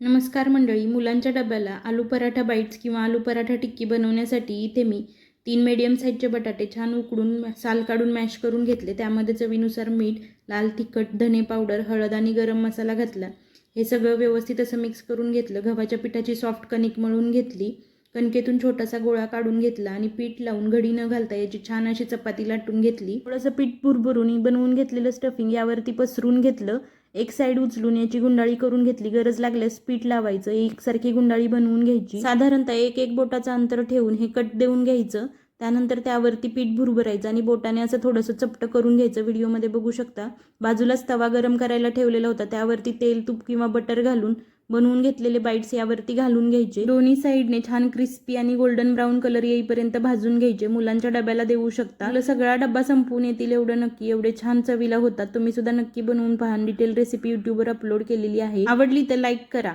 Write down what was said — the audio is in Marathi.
नमस्कार मंडळी. मुलांच्या डब्याला आलू पराठा बाईट्स किंवा आलू पराठा टिक्की बनवण्यासाठी इथे मी 3 मीडियम साईजचे बटाटे छान उकडून साल काढून मॅश करून घेतले. त्यामध्ये चवीनुसार मीठ, लाल तिखट, धने पावडर, हळद आणि गरम मसाला घातला. हे सगळं व्यवस्थित असं मिक्स करून घेतलं. गव्हाच्या पिठाची सॉफ्ट कणिक मळून घेतली. कणकेतून छोटासा गोळा काढून घेतला आणि पीठ लावून घडी न घालता याची छान अशी चपाती लाटून घेतली. थोडंसं पीठ भुरभुरून बनवून घेतलेलं स्टफिंग यावरती पसरून घेतलं. एक साईड उचलून याची गुंडाळी करून घेतली. गरज लागल्यास पीठ लावायचं. एकसारखी गुंडाळी बनवून घ्यायची. साधारणतः एक बोटाचं अंतर ठेवून हे कट देऊन घ्यायचं. त्यानंतर त्यावरती पीठ भुरभरायचं आणि बोटाने असं थोडंसं चपटं करून घ्यायचं. व्हिडिओमध्ये बघू शकता. बाजूलाच तवा गरम करायला ठेवलेला होता. त्यावरती तेल, तूप किंवा बटर घालून बनवून घेतलेले बाईट्स यावरती घालून घ्यायचे. दोन्ही साईडने छान क्रिस्पी आणि गोल्डन ब्राऊन कलर येईपर्यंत भाजून घ्यायचे. मुलांच्या डब्याला देऊ शकता. मुलं सगळा डब्बा संपवून येतील एवढं नक्की. एवढे छान चवीला होतात. तुम्ही सुद्धा नक्की बनवून पहा. डिटेल रेसिपी यूट्यूबवर अपलोड केलेली आहे. आवडली तर लाईक करा.